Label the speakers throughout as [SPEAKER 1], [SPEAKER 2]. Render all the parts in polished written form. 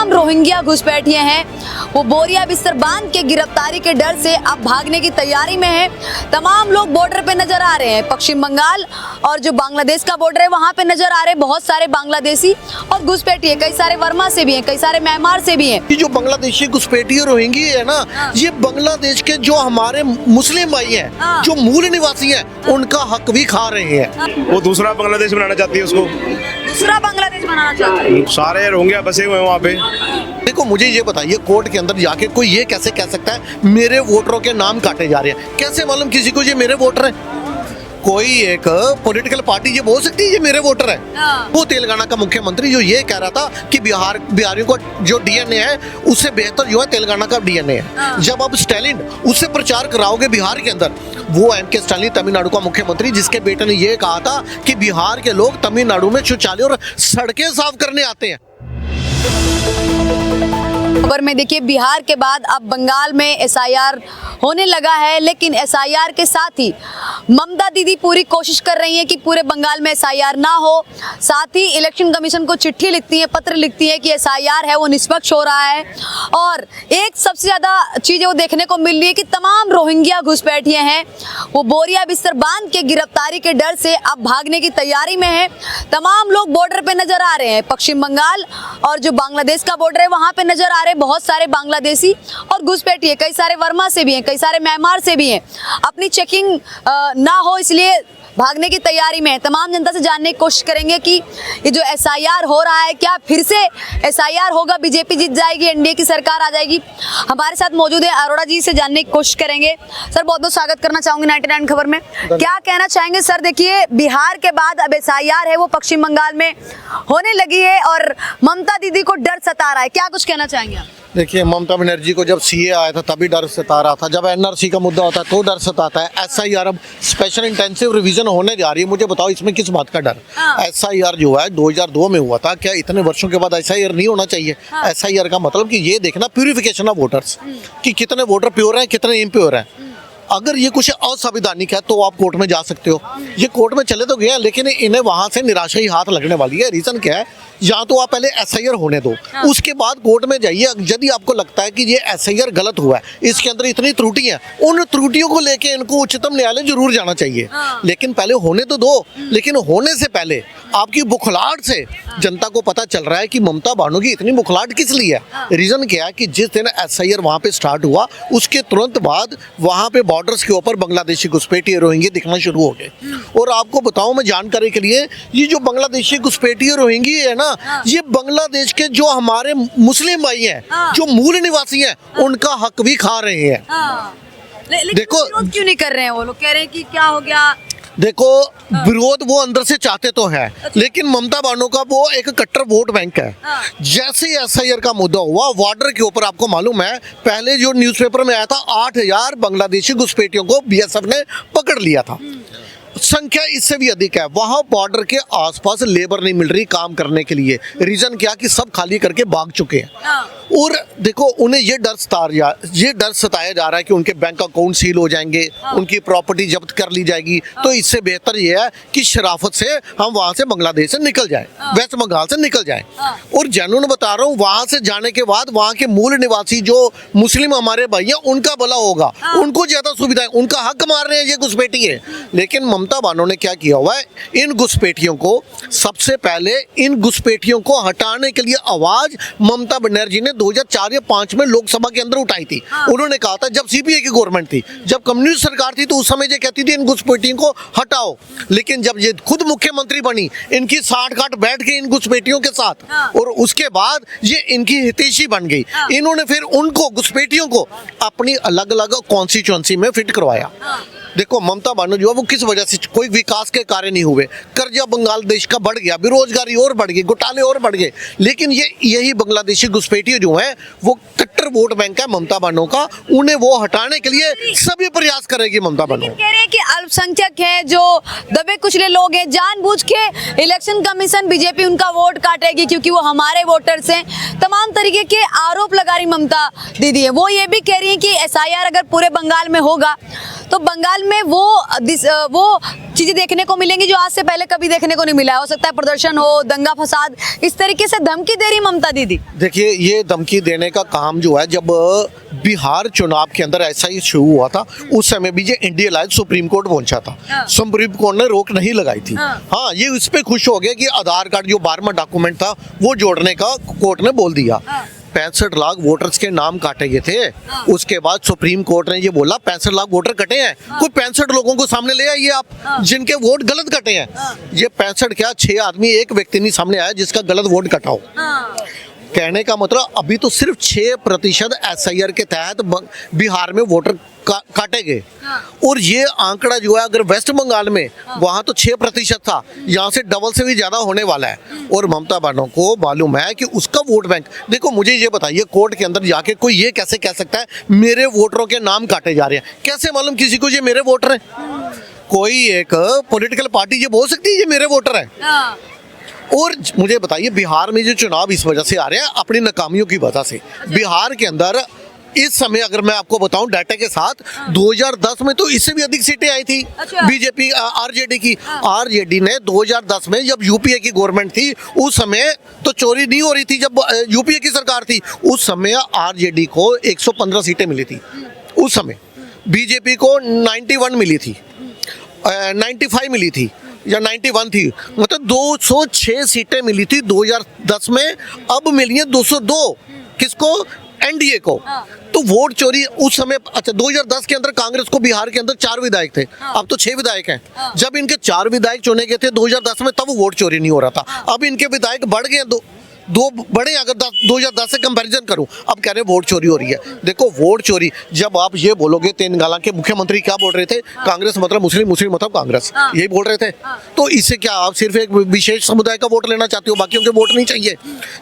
[SPEAKER 1] तमाम रोहिंग्या घुसपैठिए हैं वो बोरिया बिस्तर बांध के गिरफ्तारी के डर से अब भागने की तैयारी में है। तमाम लोग बॉर्डर पे नजर आ रहे हैं। पश्चिम बंगाल और जो बांग्लादेश का बॉर्डर है वहां पे नजर आ रहे हैं बहुत सारे बांग्लादेशी और घुसपैठिए, कई सारे वर्मा से भी हैं, कई सारे म्यांमार से भी हैं।
[SPEAKER 2] ये जो बांग्लादेशी घुसपैठिए रोहिंगी है ना, ये बांग्लादेश के जो हमारे मुस्लिम भाई हैं, जो मूल निवासी हैं, उनका हक भी खा रहे हैं।
[SPEAKER 3] वो दूसरा बांग्लादेश बनाना चाहती है, उसको
[SPEAKER 1] दूसरा बांग्लादेश बनाना चाहते हैं।
[SPEAKER 3] सारे रोहिंग्या बसे हुए हैं वहाँ पे।
[SPEAKER 2] देखो मुझे ये बताइए, कोर्ट के अंदर जाके कोई ये कैसे कह सकता है मेरे वोटरों के नाम काटे जा रहे हैं? कैसे मालूम किसी को ये मेरे वोटर हैं? कोई एक पॉलिटिकल पार्टी ये बोल सकती है ये मेरे वोटर है? वो तेलंगाना का मुख्यमंत्री जो ये कह रहा था कि बिहारियों को जो डीएनए है उससे बेहतर जो है तेलंगाना का डीएनए है। जब अब स्टालिन उससे प्रचार कराओगे बिहार के अंदर, वो एम के स्टालिन तमिलनाडु का मुख्यमंत्री जिसके बेटे ने ये कहा था कि बिहार के लोग तमिलनाडु में शौचालय और सड़कें साफ करने आते हैं।
[SPEAKER 1] खबर में देखिए, बिहार के बाद अब बंगाल में एसआईआर होने लगा है, लेकिन एसआईआर के साथ ही ममता दीदी पूरी कोशिश कर रही हैं कि पूरे बंगाल में एसआईआर ना हो। साथ ही इलेक्शन कमीशन को चिट्ठी लिखती हैं, पत्र लिखती हैं कि एसआईआर है वो निष्पक्ष हो रहा है। और एक सबसे ज़्यादा चीज़ वो देखने को मिल रही है कि तमाम रोहिंग्या घुसपैठिए हैं वो बोरिया बिस्तर बांध के गिरफ्तारी के डर से अब भागने की तैयारी में है। तमाम लोग बॉर्डर पे नजर आ रहे हैं। पश्चिम बंगाल और जो बांग्लादेश का बॉर्डर है वहाँ पे नजर आ रहे हैं बहुत सारे बांग्लादेशी और घुसपैठिए, कई सारे वर्मा से भी हैं, कई सारे म्यांमार से भी हैं। अपनी चेकिंग ना हो इसलिए भागने की तैयारी में है। तमाम जनता से जानने की कोशिश करेंगे कि ये जो एसआईआर हो रहा है, क्या फिर से एसआईआर होगा, बीजेपी जीत जाएगी, एनडीए की सरकार आ जाएगी? हमारे साथ मौजूद है अरोड़ा जी, से जानने की कोशिश करेंगे। सर बहुत बहुत स्वागत करना चाहूंगी 99 खबर में। क्या कहना चाहेंगे सर? देखिए बिहार के बाद अब एसआईआर है वो पश्चिम बंगाल में होने लगी है और ममता दीदी को डर सता रहा है, क्या कुछ कहना चाहेंगे आप?
[SPEAKER 2] देखिए ममता बनर्जी को जब सीए आया था तभी डर सता रहा था, जब एनआरसी का मुद्दा होता है तो डर सताता है। एसआईआर अब स्पेशल इंटेंसिव रिवीजन होने जा रही है, मुझे बताओ इसमें किस बात का डर? एसआईआर जो है 2002 में हुआ था, क्या इतने वर्षों के बाद एसआईआर नहीं होना चाहिए? एसआईआर का मतलब कि ये देखना प्यूरिफिकेशन ऑफ वोटर्स, कि कितने वोटर प्योर हैं, कितने इम्प्योर हैं। अगर ये कुछ असंवैधानिक है तो आप कोर्ट में जा सकते हो। ये कोर्ट में चले तो गया, लेकिन इन्हें वहां से निराशा ही हाथ लगने वाली है। रीजन क्या है? या तो आप पहले एसआईआर होने दो, उसके बाद कोर्ट में जाइए। यदि आपको लगता है कि ये एसआईआर गलत हुआ है, इसके अंदर इतनी त्रुटि है, उन त्रुटियों को लेके इनको उच्चतम न्यायालय जरूर जाना चाहिए। लेकिन पहले होने तो दो। लेकिन होने से पहले आपकी बुखलाहट से जनता को पता चल रहा है कि ममता बानो की इतनी बुखलाहट किस लिए है। रीजन क्या है कि जिस दिन एसआईआर वहां पे स्टार्ट हुआ उसके तुरंत बाद वहां पे बॉर्डर्स के ऊपर बांग्लादेशी घुसपैठिए रोहिंग्या दिखना शुरू हो गए। और आपको बताऊं मैं जानकारी के लिए, ये जो बांग्लादेशी घुसपैठिए रोहिंगी है ना, ये बांग्लादेश के जो हमारे मुस्लिम भाई हैं, जो मूल निवासी हैं, उनका हक भी खा रहे हैं।
[SPEAKER 1] देखो क्यों नहीं कर रहे हैं? वो लोग कह रहे हैं कि क्या हो गया।
[SPEAKER 2] देखो विरोध वो अंदर से चाहते तो है, लेकिन ममता बानो का वो एक कट्टर वोट बैंक है। जैसे ही एसआईआर का मुद्दा हुआ बॉर्डर के ऊपर, आपको मालूम है पहले जो न्यूज़पेपर में आया था 8000 बांग्लादेशी घुसपैठियों को बीएसएफ ने पकड़ लिया था। संख्या इससे भी अधिक है। वहां बॉर्डर के आसपास लेबर नहीं मिल रही काम करने के लिए। रीजन क्या कि सब खाली करके भाग चुके हैं। और देखो उन्हें ये डर सताया जा रहा है कि उनके बैंक अकाउंट सील हो जाएंगे, उनकी प्रॉपर्टी जब्त कर ली जाएगी। तो इससे बेहतर ये है कि शराफत से हम वहां से बांग्लादेश से निकल जाए, वेस्ट बंगाल से निकल जाए। और जेन्युइन बता रहा हूँ, वहां से जाने के बाद वहां के मूल निवासी जो मुस्लिम हमारे भाई हैं उनका भला होगा, उनको ज्यादा सुविधा है, उनका हक मार रहे हैं ये घुसपैठिए। लेकिन ममता बानो ने क्या किया हुआ है, इन घुसपैठियों को सबसे पहले इन घुसपैठियों को हटाने के लिए आवाज ममता बनर्जी ने 2004 या 5 में लोकसभा के अंदर उठाई थी। उन्होंने कहा था जब सीपीआई की गवर्नमेंट थी, जब कम्युनिस्ट सरकार थी, तो उस समय ये कहती थी इन घुसपैठियों को हटाओ। लेकिन जब ये खुद मुख्यमंत्री बनी, इनकी साठ-गांठ बैठ गई इन घुसपैठियों के साथ, और उसके बाद ये इनकी हितैषी बन गई। इन्होंने फिर उनको घुसपैठियों को अपनी अलग अलग कॉन्स्टिट्यूएंसी में फिट करवाया। देखो ममता बानो जो है वो किस वजह से, कोई विकास के कार्य नहीं हुए, कर्जा बांग्लादेश का बढ़ गया, बेरोजगारी और बढ़ गई, घोटाले और बढ़ गए। लेकिन यही बांग्लादेशी घुसपैठिए जो है वो कट्टर वोट बैंक है ममता बानो का, उन्हें वो हटाने के लिए सभी प्रयास करेगी ममता बानो।
[SPEAKER 1] कह रहे हैं कि अल्पसंख्यक हैं, जो दबे कुचले लोग हैं, जानबूझ के इलेक्शन कमीशन बीजेपी उनका वोट काटेगी क्योंकि वो हमारे वोटर्स हैं। तमाम तरीके के आरोप लगा रही ममता दीदी है। वो ये भी कह रही है कि एसआईआर अगर पूरे बंगाल में होगा तो बंगाल में वो चीजें देखने को मिलेंगी जो आज से पहले कभी देखने को नहीं मिला है। हो सकता है प्रदर्शन हो, दंगा फसाद, इस तरीके से धमकी दे रही ममता दीदी।
[SPEAKER 2] देखिए, ये धमकी देने का काम जो है, जब बिहार चुनाव के अंदर ऐसा ही शुरू हुआ था, उस समय भी ये इंडिया लाइव सुप्रीम कोर्ट पहुंचा था। सुप्रीम कोर्ट ने रोक नहीं लगाई थी। हाँ, ये इस पे खुश हो गया कि आधार कार्ड जो 12वां डॉक्यूमेंट था वो जोड़ने का कोर्ट ने बोल दिया। 65 लाख वोटर्स के नाम काटे गए थे। उसके बाद सुप्रीम कोर्ट ने ये बोला 65 लाख वोटर कटे हैं, कोई 65 लोगों को सामने ले आइए आप जिनके वोट गलत कटे हैं। ये 65 क्या, 6 आदमी, एक व्यक्ति नहीं सामने आया जिसका गलत वोट कटा हो। कहने का मतलब अभी तो सिर्फ 6% SIR के तहत बिहार में वोटर काटे गए। और ये आंकड़ा जो है, अगर वेस्ट बंगाल में वहां तो 6% था, यहाँ से डबल से भी ज्यादा होने वाला है। और ममता बनर्जी को मालूम है कि उसका वोट बैंक, देखो मुझे ये बताइए, कोर्ट के अंदर जाके कोई ये कैसे कह सकता है मेरे वोटरों के नाम काटे जा रहे हैं? कैसे मालूम किसी को ये मेरे वोटर हैं? कोई एक पॉलिटिकल पार्टी ये बोल सकती है ये मेरे वोटर है? और मुझे बताइए, बिहार में जो चुनाव इस वजह से आ रहे हैं अपनी नाकामियों की वजह से। बिहार के अंदर इस समय अगर मैं आपको बताऊं डाटा के साथ, 2010 में तो इससे भी अधिक सीटें आई थी बीजेपी आरजेडी की। आरजेडी ने 2010 में, जब यूपीए की गवर्नमेंट थी, उस समय तो चोरी नहीं हो रही थी, जब यूपीए की सरकार थी उस समय आरजेडी को 115 सीटें मिली थी। उस समय बीजेपी को 91 मिली थी, 95 मिली थी या 91 थी, मतलब 206 सीटें मिली थी 2010 में। अब मिली है 202। किसको? एनडीए को। तो वोट चोरी उस समय, अच्छा 2010 के अंदर कांग्रेस को बिहार के अंदर 4 विधायक थे, अब तो 6 विधायक हैं। जब इनके 4 विधायक चुने गए थे 2010 में, तब वोट चोरी नहीं हो रहा था। अब इनके विधायक बढ़ गए, दो बड़े, अगर 2010 से कंपैरिजन करूं, अब कह रहे वोट चोरी हो रही है। देखो वोट चोरी, जब आप ये बोलोगे, तेलंगाना के मुख्यमंत्री क्या बोल रहे थे? कांग्रेस मतलब मुस्लिम, मुस्लिम मतलब कांग्रेस, यही बोल रहे थे। तो इससे क्या आप सिर्फ एक विशेष समुदाय का वोट लेना चाहते हो, बाकियों के वोट नहीं चाहिए?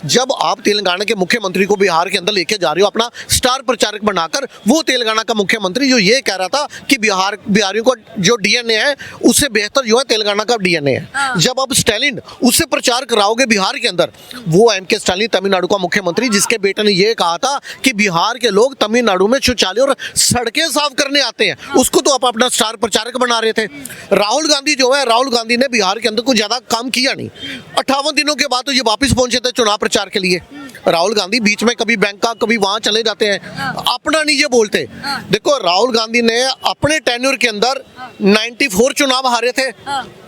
[SPEAKER 2] जब आप तेलंगाना के मुख्यमंत्री को बिहार के अंदर लेके जा रहे हो अपना स्टार प्रचारक बनाकर, वो तेलंगाना का मुख्यमंत्री जो ये कह रहा था कि बिहारियों का जो डीएनए है उससे बेहतर जो है तेलंगाना का डीएनए है, जब आप स्टालिन उससे प्रचार कराओगे बिहार के अंदर, वो एमके स्टालिन तमिलनाडु का मुख्यमंत्री, जिसके बेटे ने यह कहा था कि बिहार के लोग तमिलनाडु में शौचालय और सड़कें साफ करने आते हैं, उसको तो आप अपना स्टार प्रचारक बना रहे थे। राहुल गांधी जो है, राहुल गांधी ने बिहार के अंदर कुछ ज्यादा काम किया नहीं। 58 दिनों के बाद तो ये वापस पहुंचे थे चुनाव प्रचार के लिए। राहुल गांधी बीच में कभी बैंकॉक कभी वहां चले जाते हैं, अपना नहीं ये बोलते। देखो राहुल गांधी ने अपने टेन्योर के अंदर 94 चुनाव हारे थे,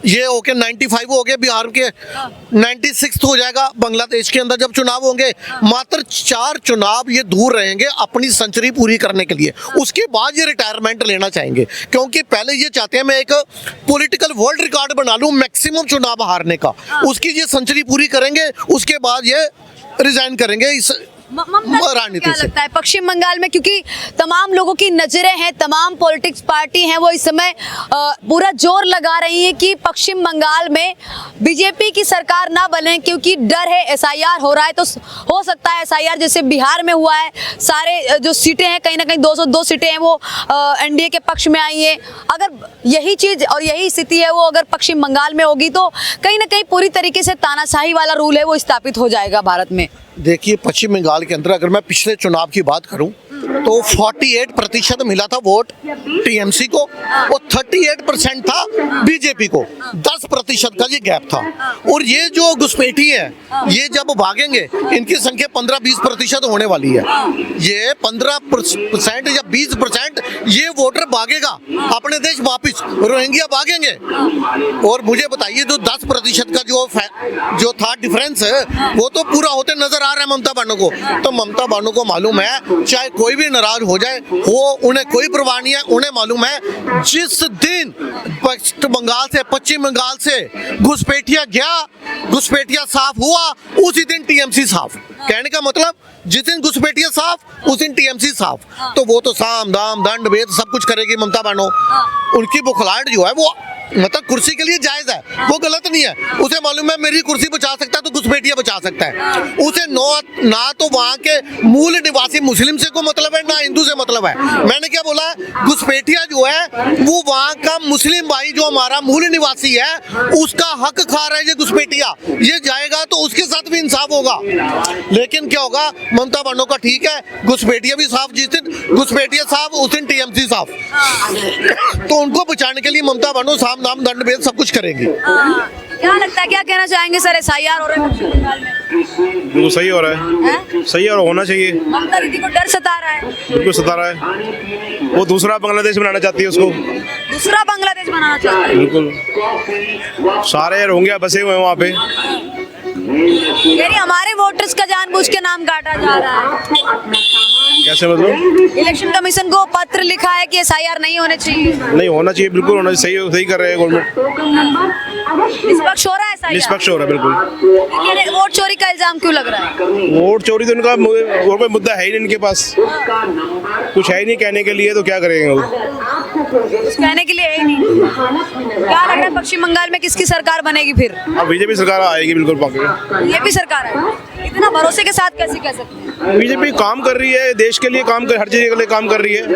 [SPEAKER 2] ये होके 95 हो गए, बिहार के 96 हो जाएगा बांग्लादेश के अंदर जब चुनाव होंगे। मात्र 4 चुनाव ये दूर रहेंगे अपनी सेंचुरी पूरी करने के लिए, उसके बाद ये रिटायरमेंट लेना चाहेंगे, क्योंकि पहले ये चाहते हैं मैं एक पॉलिटिकल वर्ल्ड रिकॉर्ड बना लूं मैक्सिमम चुनाव हारने का, उसकी ये सेंचुरी पूरी करेंगे, उसके बाद ये रिजाइन करेंगे इस राजनीति
[SPEAKER 1] क्या
[SPEAKER 2] से।
[SPEAKER 1] लगता है पश्चिम बंगाल में, क्योंकि तमाम लोगों की नजरें हैं, तमाम पॉलिटिक्स पार्टी हैं, वो इस समय पूरा जोर लगा रही है कि पश्चिम बंगाल में बीजेपी की सरकार ना बने, क्योंकि डर है एसआईआर हो रहा है। तो हो सकता है एसआईआर जैसे बिहार में हुआ है, सारे जो सीटें हैं कहीं ना कहीं 202 सीटें हैं वो एनडीए के पक्ष में आई है। अगर यही चीज और यही स्थिति है वो अगर पश्चिम बंगाल में होगी तो कहीं ना कहीं पूरी तरीके से तानाशाही वाला रूल है वो स्थापित हो जाएगा भारत में।
[SPEAKER 2] देखिए पश्चिम बंगाल के अंदर अगर मैं पिछले चुनाव की बात करूं तो 48% मिला था वोट टीएमसी को और 38% था बीजेपी को, 10% का ये गैप था। और ये जो घुसपैठी है ये जब भागेंगे इनकी संख्या 15-20% होने वाली है। ये 15% या 20% ये वोटर भागेगा अपने देश वापिस, रोहिंग्या भागेंगे। और मुझे बताइए जो 10% का जो था डिफरेंस वो तो पूरा होते नजर आ रहा है ममता बनर्जी को। तो ममता बनर्जी को मालूम है चाहे कोई भी नाराज हो जाए वो उन्हें कोई परवाह नहीं है, उन्हें मालूम है जिस दिन पश्चिम बंगाल से घुसपैठिया गया, घुसपैठिया साफ हुआ, उसी दिन टीएमसी साफ। कहने का मतलब जिस दिन घुसपैठिया साफ उस दिन टीएमसी साफ। तो वो तो साम दाम दंड भेद सब कुछ करेगी ममता बनर्जी। उनकी बुखलाहट जो है वो मतलब कुर्सी के लिए जायज है, वो गलत नहीं है। उसे मालूम है मेरी कुर्सी बचा सकता है तो घुसपैठिया बचा सकता है। उसे ना तो वहाँ के मूल निवासी मुस्लिम से को मतलब है, ना हिंदू से मतलब है। मैंने क्या बोला, घुसपैठिया जो है वो वहाँ का मुस्लिम भाई जो हमारा मूल निवासी है उसका हक खा रहा है। ये घुसपैठिया ये जाएगा तो उसके साथ भी इंसाफ होगा। लेकिन क्या होगा, ममता बानो का ठीक है, घुसपैठिया भी साफ, जिस दिन घुसपैठिया साफ उस दिन टीएमसी साफ। तो उनको बचाने के लिए ममता बानो साम नाम दंड भेद सब कुछ करेंगी।
[SPEAKER 1] क्या लगता है, क्या कहना चाहेंगे सर, एसआईआर हो रहा है पश्चिम बंगाल में?
[SPEAKER 3] बिल्कुल सही हो रहा है,
[SPEAKER 1] हैं?
[SPEAKER 3] सही और होना चाहिए।
[SPEAKER 1] ममता दीदी को डर सता रहा है,
[SPEAKER 3] बिल्कुल सता रहा है, वो दूसरा बांग्लादेश बनाना चाहती है उसको।
[SPEAKER 1] दूसरा बांग्लादेश बनाना चाहता है।
[SPEAKER 3] बिल्कुल सारे रोहिंग्या बसे हुए हैं वहाँ पे।
[SPEAKER 1] यानी हमारे वोटर्स का जानबूझ के नाम काटा जा रहा है।
[SPEAKER 3] कैसे मतलब?
[SPEAKER 1] इलेक्शन कमीशन को पत्र लिखा है कि एसआईआर नहीं होने चाहिए,
[SPEAKER 3] नहीं होना चाहिए, बिल्कुल होना चाहिए, सही सही कर रहे हैं गवर्नमेंट,
[SPEAKER 1] निष्पक्ष हो रहा है एसआईआर।
[SPEAKER 3] निष्पक्ष हो रहा है बिल्कुल।
[SPEAKER 1] लेकिन वोट चोरी का इल्जाम क्यों लग रहा है?
[SPEAKER 3] वोट चोरी तो उनका और कोई मुद्दा है ही नहीं इनके पास, कुछ है ही नहीं कहने के लिए, तो क्या करेंगे वो?
[SPEAKER 1] कुछ कहने के लिए है ही नहीं। क्या लग रहा है पश्चिम बंगाल में किसकी सरकार बनेगी फिर?
[SPEAKER 3] अब बीजेपी सरकार आएगी बिल्कुल पक्का।
[SPEAKER 1] ये भी सरकार है, इतना भरोसे के साथ कैसे कह सकते हैं?
[SPEAKER 3] बीजेपी काम कर रही है, देश के लिए काम कर, हर चीज के लिए काम कर रही है,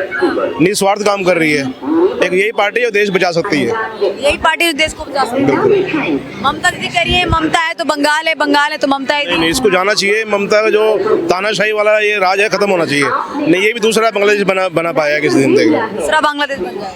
[SPEAKER 3] निस्वार्थ काम कर रही है। एक यही पार्टी है जो देश बचा सकती है।
[SPEAKER 1] यही पार्टी जो देश को बचा सकती है। ममता दीदी कह रही है ममता है तो बंगाल है, बंगाल है तो ममता है।
[SPEAKER 3] नहीं, इसको जाना चाहिए। ममता का जो तानाशाही वाला ये राज है खत्म होना चाहिए। नहीं, ये भी दूसरा बांग्लादेश बना पाया किसी दिन तक।
[SPEAKER 1] दूसरा बांग्लादेश बन जाए।